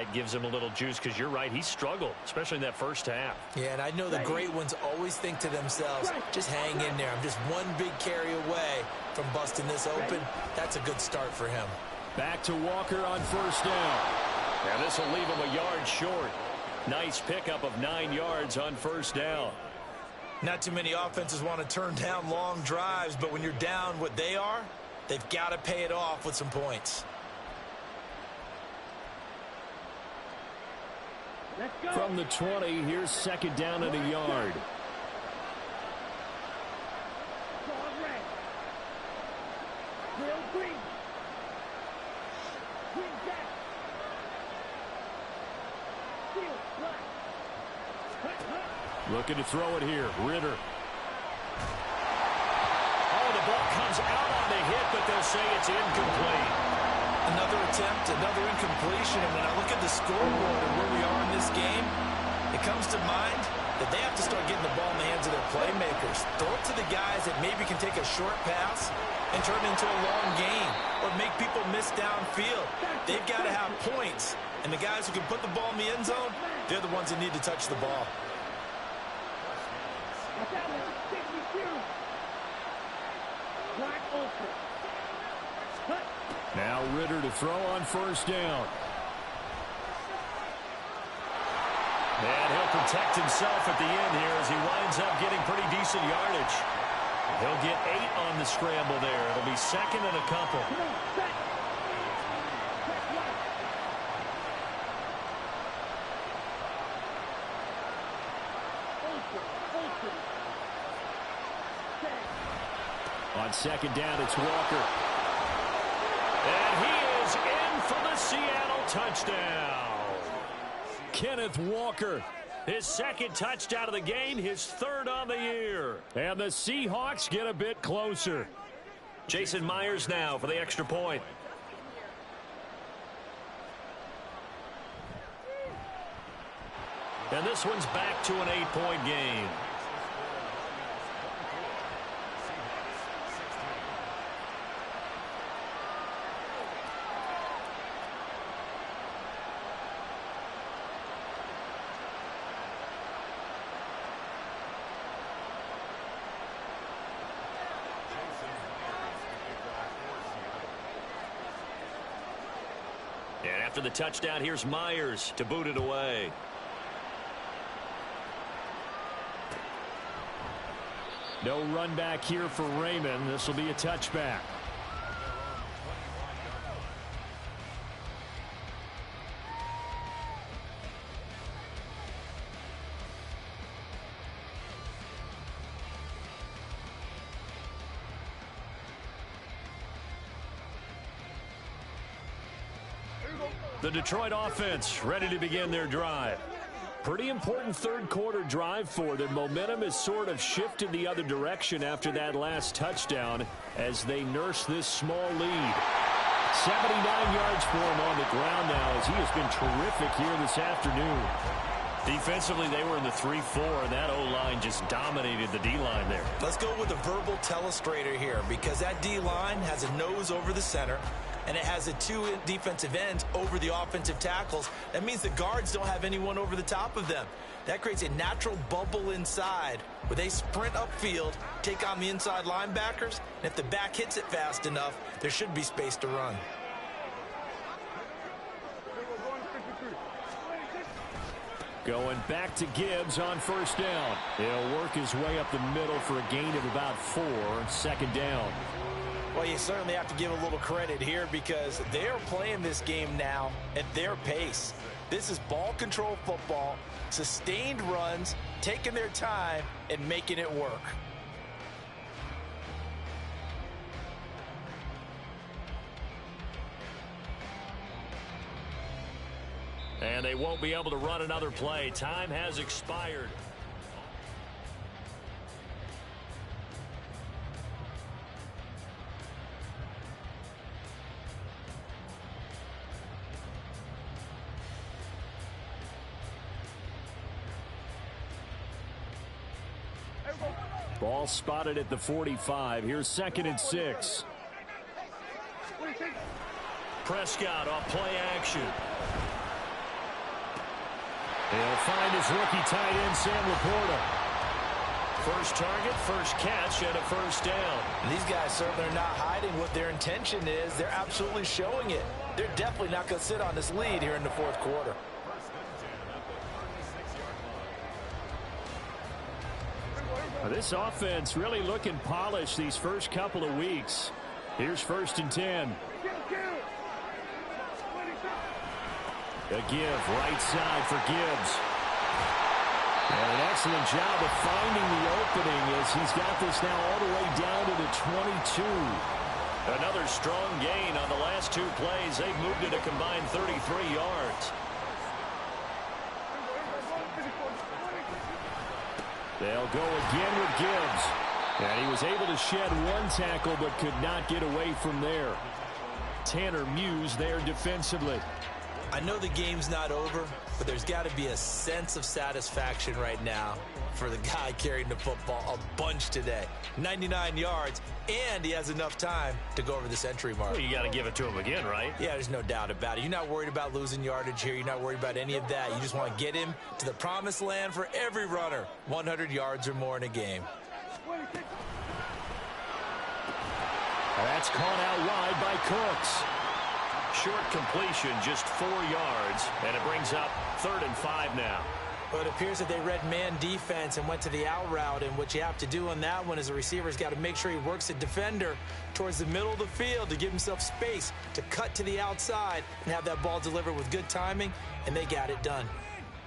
that gives him a little juice because you're right, he struggled, especially in that first half. Yeah, and I know the great ones always think to themselves, just hang in there. I'm just one big carry away from busting this open. That's a good start for him. Back to Walker on first down. Now this will leave him a yard short. Nice pickup of 9 yards on first down. Not too many offenses want to turn down long drives, but when you're down what they are, they've got to pay it off with some points. From the 20, here's second down and a yard. Looking to throw it here. Ritter. Oh, the ball comes out on the hit, but they'll say it's incomplete. Another attempt, another incompletion, and when I look at the scoreboard and where we are in this game, it comes to mind that they have to start getting the ball in the hands of their playmakers. Throw it to the guys that maybe can take a short pass and turn it into a long gain or make people miss downfield. They've got to have points, and the guys who can put the ball in the end zone, they're the ones that need to touch the ball. Now Ritter to throw on first down. And he'll protect himself at the end here as he winds up getting pretty decent yardage. He'll get 8 on the scramble there. It'll be second and a couple. On second down, it's Walker. And he is in for the Seattle touchdown. Kenneth Walker. His second touchdown of the game, his third on the year. And the Seahawks get a bit closer. Jason Myers now for the extra point. And this one's back to an 8-point game. And after the touchdown, here's Myers to boot it away. No run back here for Raymond. This will be a touchback. The Detroit offense ready to begin their drive. Pretty important third quarter drive for them. Momentum has sort of shifted the other direction after that last touchdown as they nurse this small lead. 79 yards for him on the ground now as he has been terrific here this afternoon. Defensively, they were in the 3-4, and that O-line just dominated the D-line there. Let's go with a verbal telestrator here because that D-line has a nose over the center, and it has a 2 defensive ends over the offensive tackles. That means the guards don't have anyone over the top of them. That creates a natural bubble inside where they sprint upfield, take on the inside linebackers, and if the back hits it fast enough, there should be space to run. Going back to Gibbs on first down. He'll work his way up the middle for a gain of about 4, second down. Well, you certainly have to give a little credit here because they're playing this game now at their pace. This is ball control football, sustained runs, taking their time, and making it work. And they won't be able to run another play. Time has expired. Ball spotted at the 45. Here's second and 6. Prescott off play action. He'll find his rookie tight end, Sam Laporta. First target, first catch, and a first down. And these guys certainly are not hiding what their intention is. They're absolutely showing it. They're definitely not going to sit on this lead here in the fourth quarter. This offense really looking polished these first couple of weeks. Here's 1st and 10. A give, right side for Gibbs. And an excellent job of finding the opening as he's got this now all the way down to the 22. Another strong gain on the last 2 plays. They've moved it a combined 33 yards. They'll go again with Gibbs. And he was able to shed 1 tackle but could not get away from there. Tanner Muse there defensively. I know the game's not over, but there's got to be a sense of satisfaction right now for the guy carrying the football a bunch today. 99 yards, and he has enough time to go over the century mark. Well, you got to give it to him again, right? Yeah, there's no doubt about it. You're not worried about losing yardage here. You're not worried about any of that. You just want to get him to the promised land for every runner. 100 yards or more in a game. That's caught out wide by Cooks. Short completion, just 4 yards, and it brings up 3rd and 5 now. Well, it appears that they read man defense and went to the out route, and what you have to do on that one is the receiver's got to make sure he works the defender towards the middle of the field to give himself space to cut to the outside and have that ball delivered with good timing, and they got it done.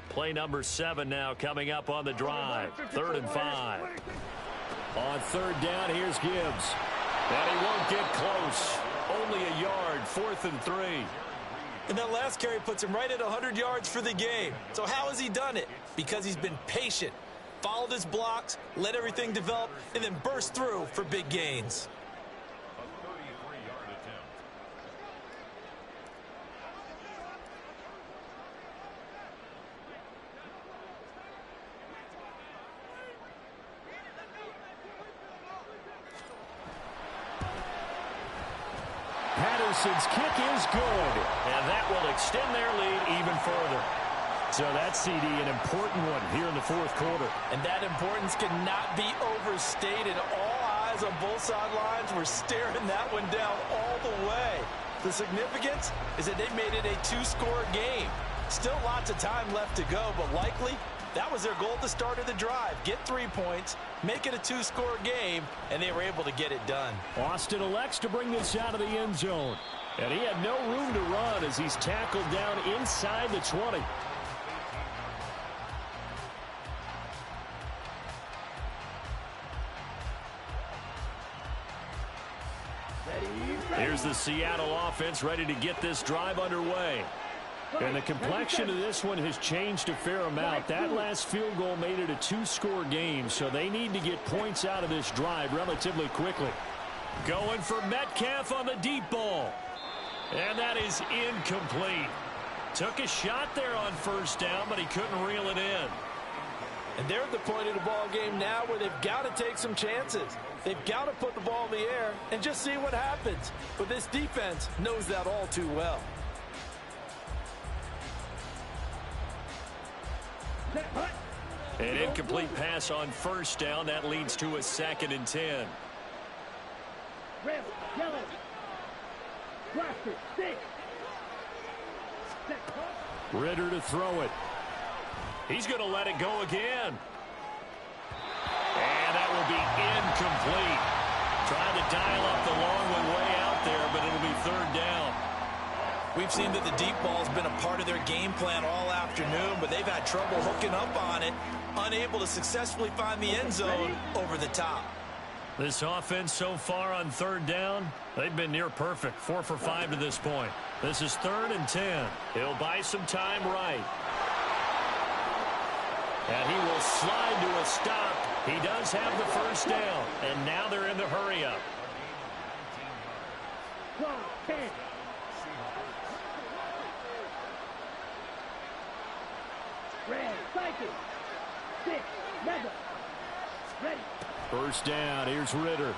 Play number 7 now coming up on the drive. 3rd and 5. On 3rd down, here's Gibbs. And he won't get close. Only a yard, 4th and 3. And that last carry puts him right at 100 yards for the game. So how has he done it? Because he's been patient, followed his blocks, let everything develop, and then burst through for big gains. Patterson's kick is good. And that will extend their lead even further. So that's, CD, an important one here in the 4th quarter. And that importance cannot be overstated. All eyes on both sidelines were staring that one down all the way. The significance is that they made it a 2-score game. Still lots of time left to go, but likely that was their goal at the start of the drive. Get 3 points, make it a 2-score game, and they were able to get it done. Austin elects to bring this out of the end zone. And he had no room to run as he's tackled down inside the 20. Here's the Seattle offense ready to get this drive underway. And the complexion of this one has changed a fair amount. That last field goal made it a 2-score game, so they need to get points out of this drive relatively quickly. Going for Metcalf on the deep ball. And that is incomplete. Took a shot there on 1st down, but he couldn't reel it in. And they're at the point of the ball game now where they've got to take some chances. They've got to put the ball in the air and just see what happens. But this defense knows that all too well. An incomplete pass on 1st down. That leads to a 2nd and 10. Red, yellow, blaster, stick. Ritter to throw it. He's going to let it go again. And that will be incomplete. Trying to dial up the long one way out there, but it'll be 3rd down. We've seen that the deep ball has been a part of their game plan all afternoon, but they've had trouble hooking up on it, unable to successfully find the end zone over the top. This offense so far on 3rd down, they've been near perfect. 4 for 5 to this point. This is 3rd and 10. He'll buy some time right. And he will slide to a stop. He does have the 1st down, and now they're in the hurry-up. 10. Red, cycle. 6, leather. Ready. 1st down. Here's Ritter.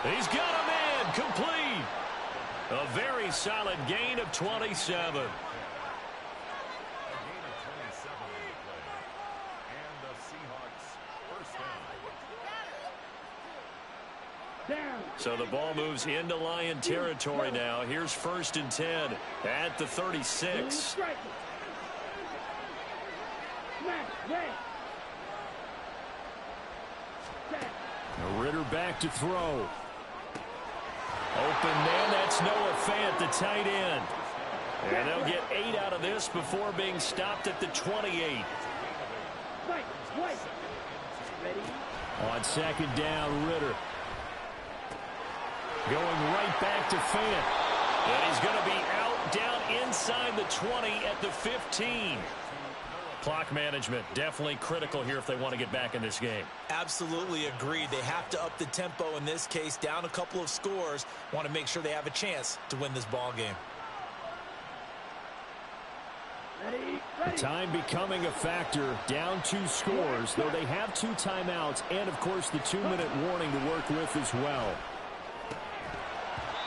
He's got a man complete. A very solid gain of 27. So the ball moves into Lion territory now. Here's 1st and 10 at the 36. Ritter back to throw. Open man, that's Noah Fant, the tight end. And they'll get 8 out of this before being stopped at the 28. On 2nd down, Ritter. Going right back to Fant. And he's going to be out down inside the 20 at the 15. Clock management definitely critical here if they want to get back in this game. Absolutely agreed. They have to up the tempo in this case, down a couple of scores. Want to make sure they have a chance to win this ball game. Time becoming a factor, down 2 scores, though they have 2 timeouts and, of course, the 2-minute warning to work with as well.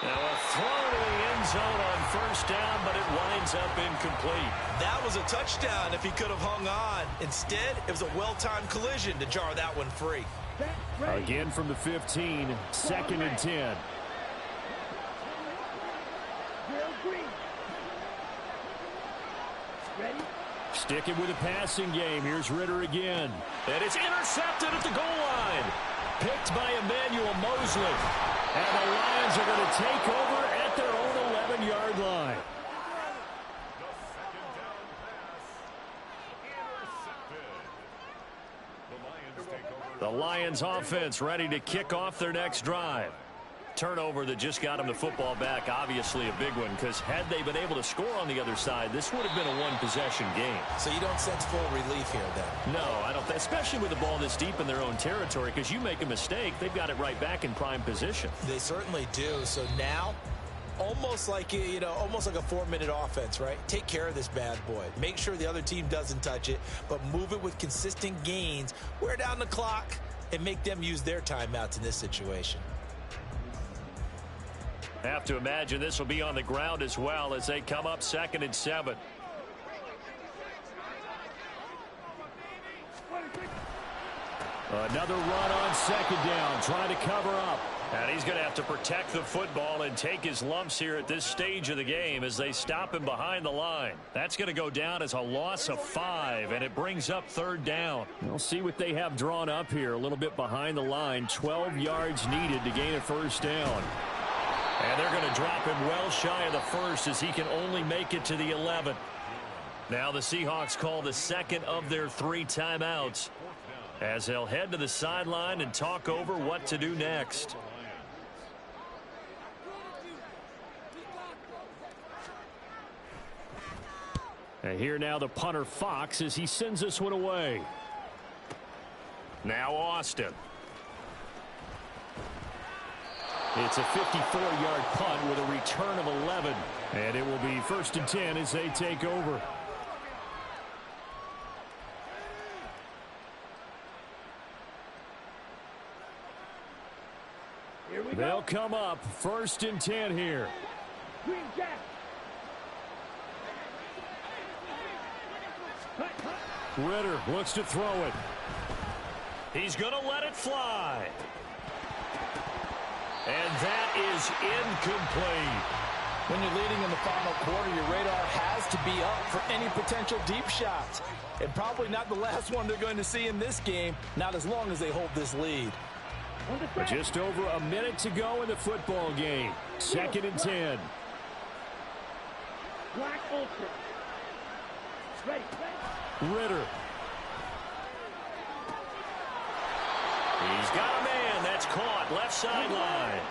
Now a throw to the end zone on 1st down, but it winds up incomplete. That was a touchdown if he could have hung on. Instead, it was a well-timed collision to jar that one free. Again from the 15, 2nd and 10. Sticking with the passing game. Here's Ritter again. And it's intercepted at the goal line. Picked by Emmanuel Mosley. And the Lions are going to take over at their own 11-yard line. The Lions offense ready to kick off their next drive. Turnover that just got them the football back, obviously a big one, because had they been able to score on the other side, this would have been a one-possession game. So you don't sense full relief here, then? No, I don't, especially with the ball this deep in their own territory, because you make a mistake, they've got it right back in prime position. They certainly do. So now, almost like a 4-minute offense, right? Take care of this bad boy. Make sure the other team doesn't touch it, but move it with consistent gains, wear down the clock, and make them use their timeouts in this situation. Have to imagine this will be on the ground as well as they come up 2nd and 7. Another run on 2nd down, trying to cover up. And he's going to have to protect the football and take his lumps here at this stage of the game as they stop him behind the line. That's going to go down as a loss of 5, and it brings up 3rd down. We'll see what they have drawn up here, a little bit behind the line. 12 yards needed to gain a 1st down. And they're going to drop him well shy of the 1st as he can only make it to the 11. Now the Seahawks call the 2nd of their 3 timeouts as they'll head to the sideline and talk over what to do next. And here now the punter Fox as he sends this one away. Now Austin. It's a 54-yard punt with a return of 11. And it will be 1st and 10 as they take over. They'll come up 1st and 10 here. Green Jack. Ritter looks to throw it. He's going to let it fly. And that is incomplete. When you're leading in the final quarter, your radar has to be up for any potential deep shots. And probably not the last one they're going to see in this game, not as long as they hold this lead. Just over a minute to go in the football game. 2nd and 10. Black Ultra. Ready. Ritter. He's got a man. That's caught. Left sideline.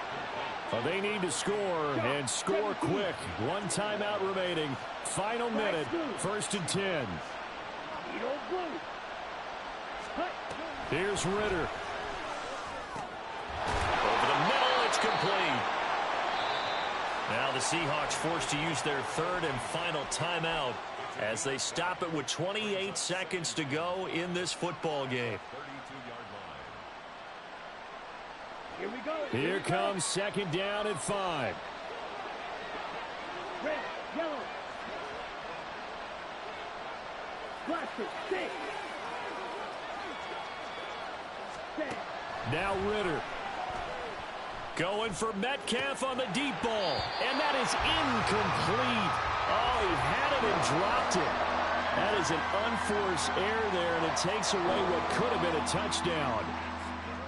Well, they need to score and score quick. 1 timeout remaining. Final minute. 1st and 10. Here's Ritter. Over the middle. It's complete. Now the Seahawks forced to use their 3rd and final timeout as they stop it with 28 seconds to go in this football game. Here we go. Here comes 2nd down at 5. Red, yellow. Plastic, stick. Stand. Now Ritter. Going for Metcalf on the deep ball. And that is incomplete. Oh, he had it and dropped it. That is an unforced error there, and it takes away what could have been a touchdown.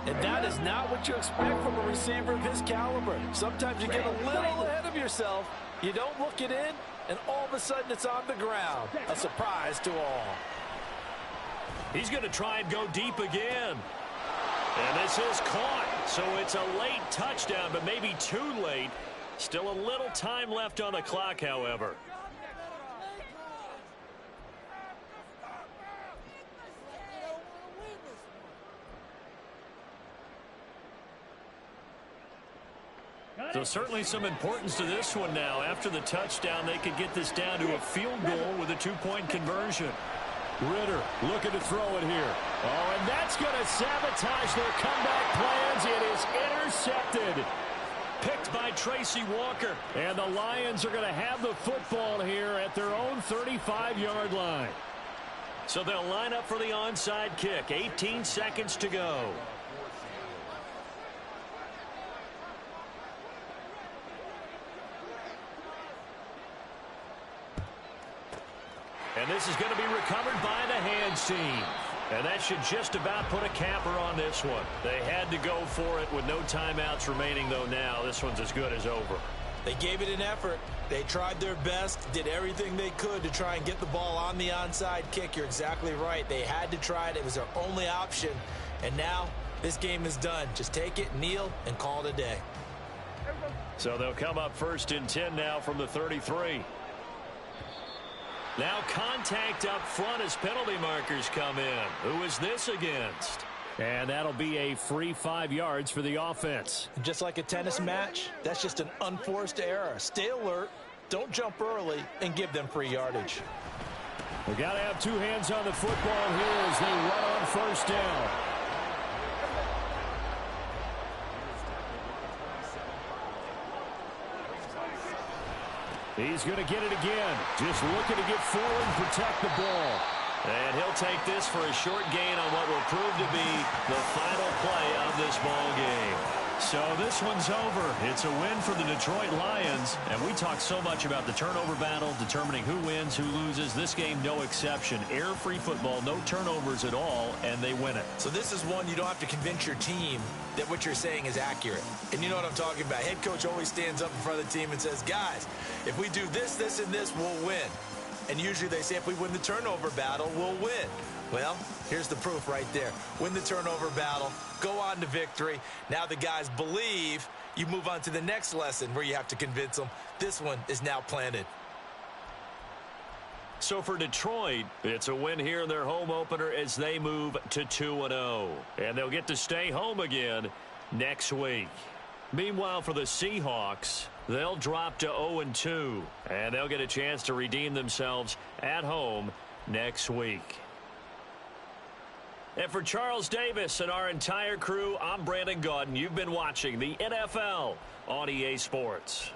And that is not what you expect from a receiver of his caliber. Sometimes you get a little ahead of yourself. You don't look it in, and all of a sudden it's on the ground. A surprise to all. He's going to try and go deep again. And this is caught. So it's a late touchdown, but maybe too late. Still a little time left on the clock, however. So certainly some importance to this one now. After the touchdown, they could get this down to a field goal with a two-point conversion. Ritter looking to throw it here. Oh, and that's going to sabotage their comeback plans. It is intercepted. Picked by Tracy Walker. And the Lions are going to have the football here at their own 35-yard line. So they'll line up for the onside kick. 18 seconds to go. And this is going to be recovered by the hands team. And that should just about put a capper on this one. They had to go for it with no timeouts remaining, though now. This one's as good as over. They gave it an effort. They tried their best, did everything they could to try and get the ball on the onside kick. You're exactly right. They had to try it. It was their only option. And now this game is done. Just take it, kneel, and call it a day. So they'll come up 1st and 10 now from the 33. Now contact up front as penalty markers come in. Who is this against? And that'll be a free 5 yards for the offense. Just like a tennis match, that's just an unforced error. Stay alert, don't jump early, and give them free yardage. We got to have two hands on the football here as they run on 1st down. He's going to get it again. Just looking to get forward and protect the ball. And he'll take this for a short gain on what will prove to be the final play of this ball game. So this one's over. It's a win for the Detroit Lions. And we talk so much about the turnover battle, determining who wins, who loses. This game, no exception. Error-free football, no turnovers at all, and they win it. So this is one you don't have to convince your team that what you're saying is accurate. And you know what I'm talking about. Head coach always stands up in front of the team and says, guys, if we do this, this, and this, we'll win. And usually they say if we win the turnover battle, we'll win. Well, here's the proof right there. Win the turnover battle, go on to victory. Now the guys believe. You move on to the next lesson where you have to convince them. This one is now planted. So for Detroit, it's a win here in their home opener as they move to 2-0. And they'll get to stay home again next week. Meanwhile, for the Seahawks, they'll drop to 0-2. And they'll get a chance to redeem themselves at home next week. And for Charles Davis and our entire crew, I'm Brandon Gaudin. You've been watching the NFL on EA Sports.